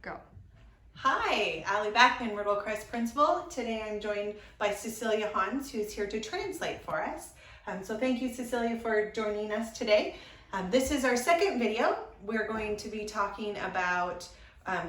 Go. Hi, Ali Backman, Myrtle Crest Principal. Today I'm joined by Cecilia Hans, who's here to translate for us. So thank you, Cecilia, for joining us today. This is our second video. We're going to be talking about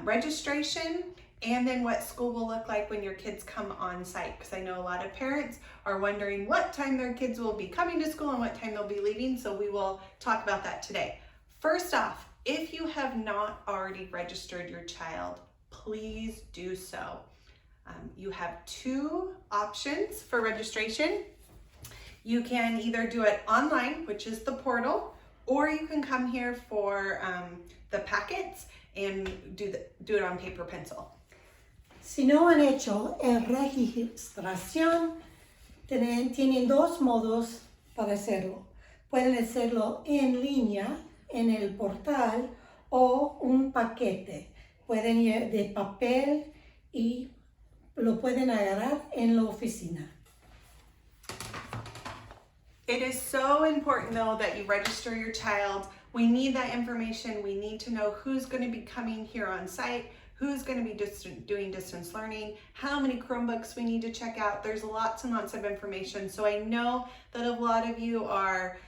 registration and then what school will look like when your kids come on site, because I know a lot of parents are wondering what time their kids will be coming to school and what time they'll be leaving, so we will talk about that today. First off, if you have not already registered your child, please do so. You have two options for registration. You can either do it online, which is the portal, or you can come here for the packets and do it on paper pencil. Si no han hecho registración, tienen dos modos para hacerlo. Pueden hacerlo en línea, en el portal, o un paquete. Pueden ir de papel y lo pueden agarrar en la oficina. It is so important, though, that you register your child. We need that information. We need to know who's going to be coming here on site, who's going to be doing distance learning, how many Chromebooks we need to check out. There's lots and lots of information. So I know that a lot of you are,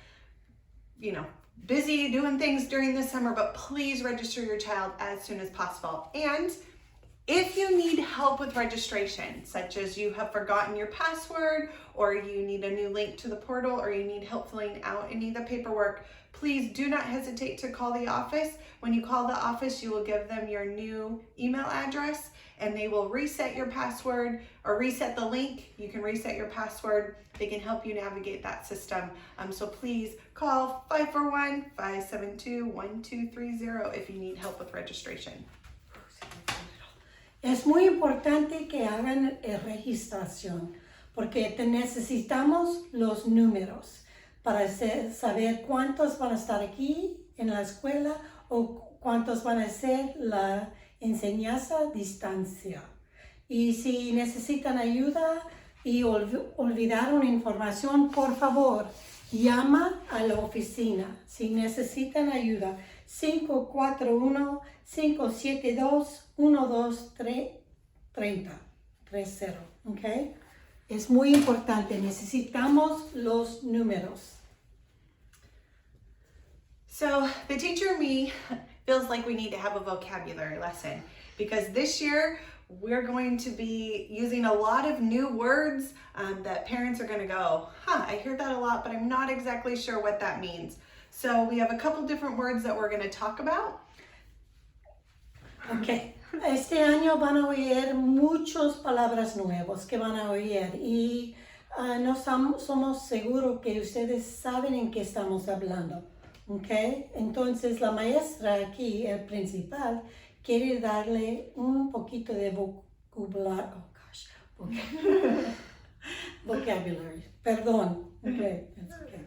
busy doing things during the summer, but please register your child as soon as possible. And if you need help with registration, such as you have forgotten your password, or you need a new link to the portal, or you need help filling out any of the paperwork, please do not hesitate to call the office. When you call the office, you will give them your new email address and they will reset your password or reset the link. You can reset your password. They can help you navigate that system. So please call 541-572-1230 if you need help with registration. Es muy importante que hagan registración porque necesitamos los números para saber cuántos van a estar aquí en la escuela o cuántos van a hacer la enseñanza a distancia. Y si necesitan ayuda y olvidaron información, por favor, llama a la oficina. Si necesitan ayuda, 541-572-1230. ¿Ok? Es muy importante. Necesitamos los números. So the teacher in me feels like we need to have a vocabulary lesson because this year we're going to be using a lot of new words that parents are going to go, I hear that a lot, but I'm not exactly sure what that means. So we have a couple different words that we're going to talk about. Okay. Este año van a oír muchas palabras nuevas que van a oír y no somos seguros que ustedes saben en qué estamos hablando. Okay. Entonces la maestra aquí, el principal, quiere darle un poquito de vocabulario. Vocabulary. Perdón. Okay. That's okay.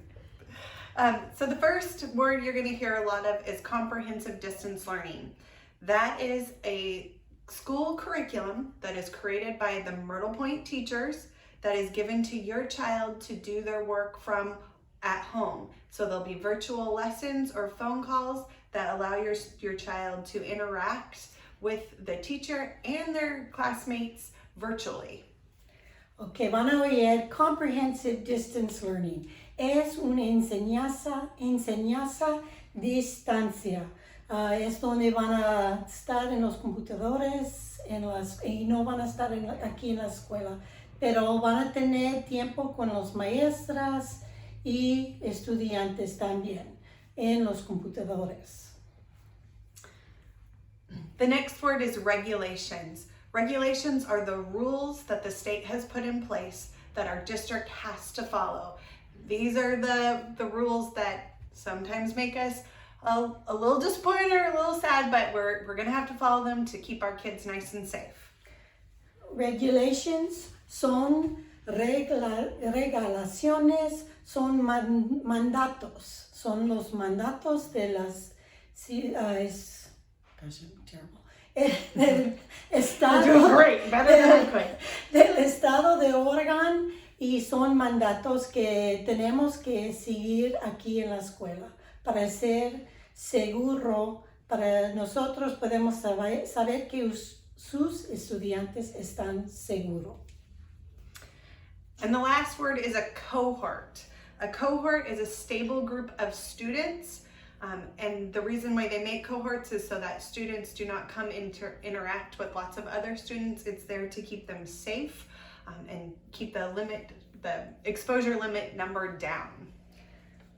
So the first word you're going to hear a lot of is comprehensive distance learning. That is a school curriculum that is created by the Myrtle Point teachers that is given to your child to do their work from at home. So there'll be virtual lessons or phone calls that allow your child to interact with the teacher and their classmates virtually. Ok, van a oír Comprehensive Distance Learning. Es una enseñanza distancia. Es donde van a estar en los computadores y no van a estar aquí en la escuela, pero van a tener tiempo con los maestras y estudiantes también en los computadores. The next word is regulations. Regulations are the rules that the state has put in place that our district has to follow. These are the rules that sometimes make us a little disappointed or a little sad, but we're going to have to follow them to keep our kids nice and safe. Regulations son regulaciones, son mandatos. Son los mandatos de las del estado. You're doing great, better than I could. Del estado de Oregon y son mandatos que tenemos que seguir aquí en la escuela para ser seguro para nosotros podemos saber que sus estudiantes están seguros. And the last word is a cohort. A cohort is a stable group of students. And the reason why they make cohorts is so that students do not come interact with lots of other students. It's there to keep them safe and keep the exposure limit number down.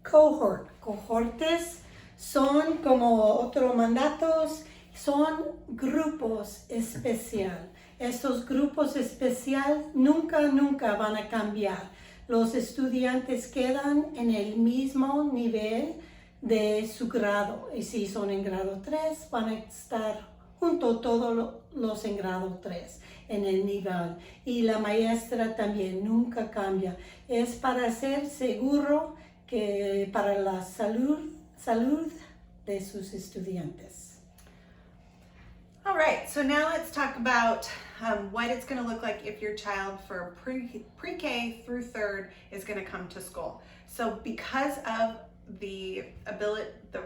Cohortes son como otros mandatos, son grupos especial. Estos grupos especial nunca van a cambiar. Los estudiantes quedan en el mismo nivel de su grado. Y si son en grado 3, van a estar junto todos los en grado 3 en el nivel. Y la maestra también nunca cambia. Es para ser seguro que para la salud de sus estudiantes. All right, so now let's talk about what it's going to look like if your child for pre-K through third is going to come to school. So because of the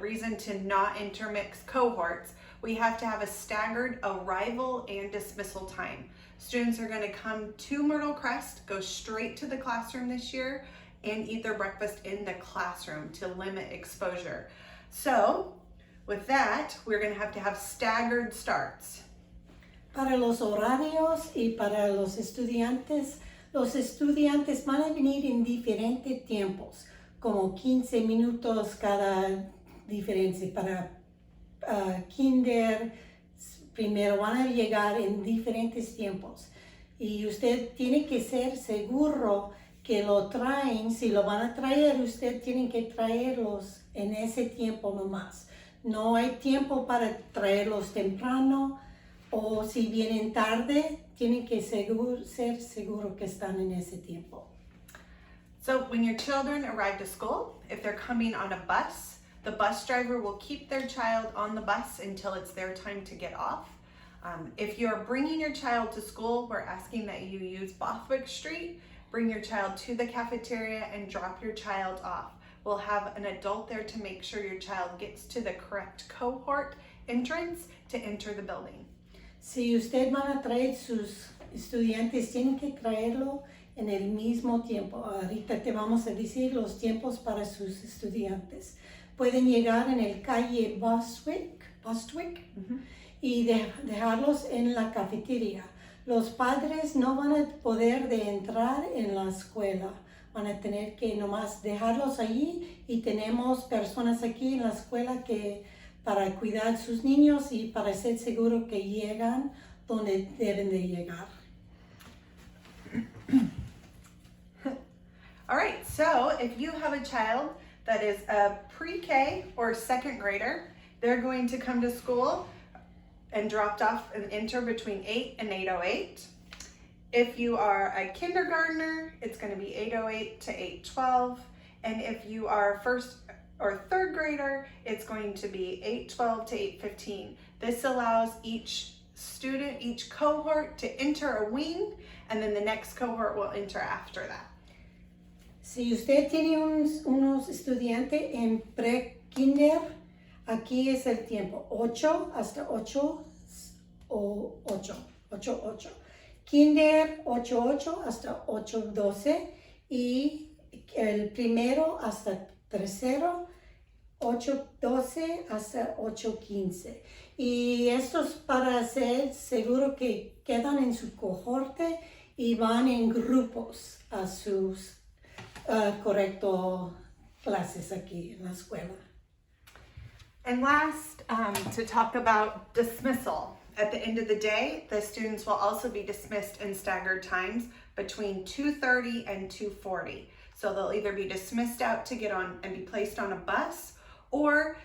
reason to not intermix cohorts, we have to have a staggered arrival and dismissal time. Students are going to come to Myrtle Crest, go straight to the classroom this year, and eat their breakfast in the classroom to limit exposure. So with that, we're going to have staggered starts. Para los horarios y para los estudiantes van a venir en diferentes tiempos, como 15 minutos cada diferencia. Para kinder, primero van a llegar en diferentes tiempos. Y usted tiene que ser seguro que lo traen. Si lo van a traer, usted tiene que traerlos en ese tiempo nomás. No hay tiempo para traerlos temprano, o si vienen tarde, tienen que ser seguro que están en ese tiempo. So when your children arrive to school, if they're coming on a bus, the bus driver will keep their child on the bus until it's their time to get off. If you're bringing your child to school, we're asking that you use Bothwick Street, bring your child to the cafeteria and drop your child off. We'll have an adult there to make sure your child gets to the correct cohort entrance to enter the building. Si usted van a traer sus estudiantes, tienen que traerlo en el mismo tiempo. Ahorita te vamos a decir los tiempos para sus estudiantes. Pueden llegar en el calle Bostwick y dejarlos en la cafetería. Los padres no van a poder entrar en la escuela. Van a tener que nomás dejarlos allí, y tenemos personas aquí en la escuela para cuidar sus niños y para ser seguro que llegan donde deben de llegar. All right, so if you have a child that is a pre-K or second grader, they're going to come to school and dropped off and enter between 8 and 8:08. If you are a kindergartner, it's going to be 8:08 to 8:12. And if you are first or third grader, it's going to be 8:12 to 8:15. This allows each student, each cohort to enter a wing, and then the next cohort will enter after that. Si usted tiene unos estudiantes en pre-kinder, aquí es el tiempo, 8 hasta 8 o 8. Kinder 8 hasta 8:12, y el primero hasta tercero 8:12 hasta 8:15. Y esto es para ser seguro que quedan en su cohorte y van en grupos a sus correcto clases aquí en la escuela. And last, to talk about dismissal. At the end of the day, the students will also be dismissed in staggered times between 2:30 and 2:40. So they'll either be dismissed out to get on and be placed on a bus, or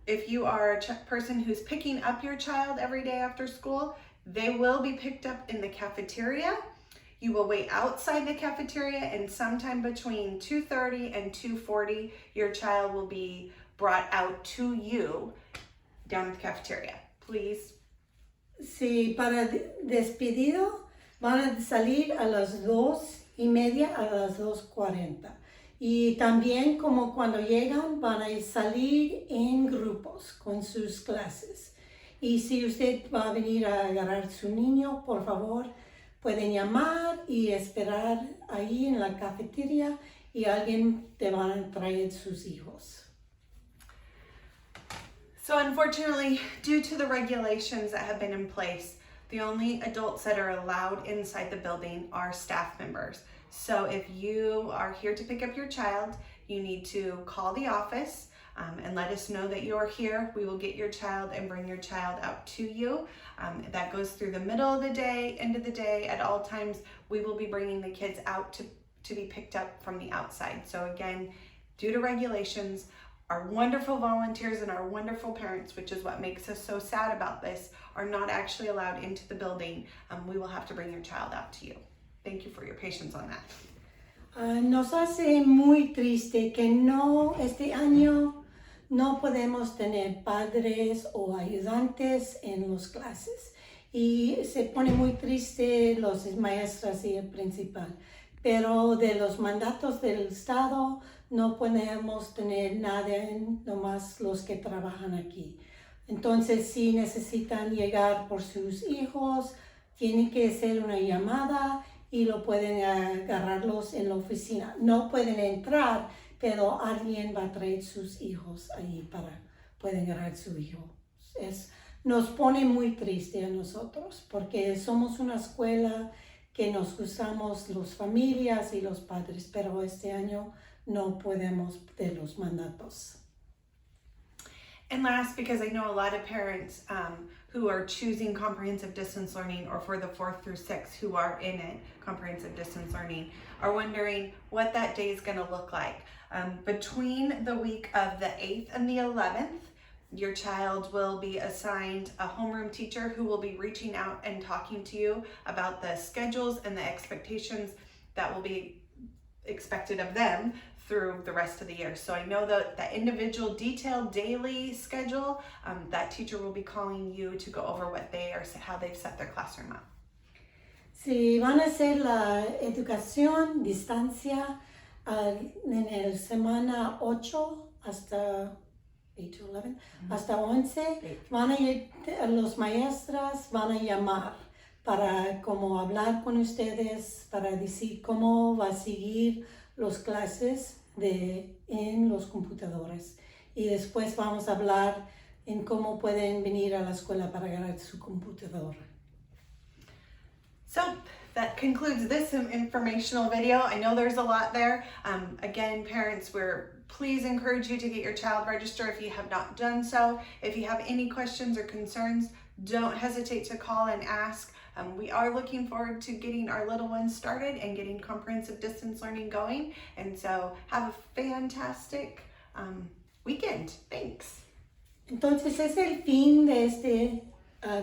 if you are a person who's picking up your child every day after school, they will be picked up in the cafeteria. You will wait outside the cafeteria, and sometime between 2:30 and 2:40, your child will be brought out to you down at the cafeteria. Please. Sí, para despedido van a salir a las 2:30 a las 2:40. Y también como cuando llegan van a salir en grupos con sus clases. Y si usted va a venir a agarrar su niño, por favor, pueden llamar y esperar ahí en la cafetería y alguien te va a traer sus hijos. So unfortunately, due to the regulations that have been in place, the only adults that are allowed inside the building are staff members. So if you are here to pick up your child, you need to call the office and let us know that you're here. We will get your child and bring your child out to you. That goes through the middle of the day, end of the day. At all times, we will be bringing the kids out to be picked up from the outside. So again, due to regulations, our wonderful volunteers and our wonderful parents, which is what makes us so sad about this, are not actually allowed into the building. We will have to bring your child out to you. Thank you for your patience on that. Nos hace muy triste que este año no podemos tener padres o ayudantes en las clases. Y se pone muy triste los maestros y el principal. Pero de los mandatos del Estado no podemos tener nada, nomás los que trabajan aquí. Entonces, si necesitan llegar por sus hijos, tienen que hacer una llamada y lo pueden agarrarlos en la oficina. No pueden entrar, pero alguien va a traer sus hijos ahí para pueden agarrar su hijo. Nos pone muy triste a nosotros porque somos una escuela que nos gustamos las familias y los padres, pero este año no podemos de los mandatos. And last, because I know a lot of parents who are choosing comprehensive distance learning, or for the 4th through 6th who are in it, comprehensive distance learning, are wondering what that day is going to look like. Between the week of the 8th and the 11th, your child will be assigned a homeroom teacher who will be reaching out and talking to you about the schedules and the expectations that will be expected of them through the rest of the year. So I know that the individual detailed daily schedule, that teacher will be calling you to go over how they've set their classroom up. Si van a hacer la educación distancia en el semana 8 hasta 8 to 11, hasta 11, los maestras van a llamar para como hablar con ustedes, para decir cómo va a seguir las clases en los computadores. Y después vamos a hablar en cómo pueden venir a la escuela para agarrar su computadora. So that concludes this informational video. I know there's a lot there. Again, parents, please encourage you to get your child registered if you have not done so. If you have any questions or concerns, don't hesitate to call and ask. We are looking forward to getting our little ones started and getting comprehensive distance learning going. And so have a fantastic weekend. Thanks. Entonces es el fin de este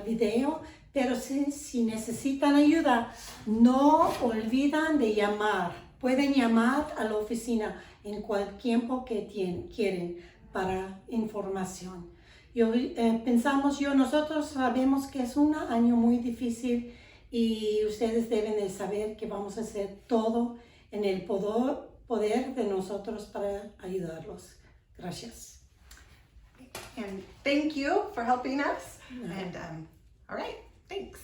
video, pero si necesitan ayuda, no olvidan de llamar. Pueden llamar a la oficina en cualquier tiempo que quieren para información. Nosotros sabemos que es un año muy difícil y ustedes deben de saber que vamos a hacer todo en el poder de nosotros para ayudarlos. Gracias. And thank you for helping us. And all right, thanks.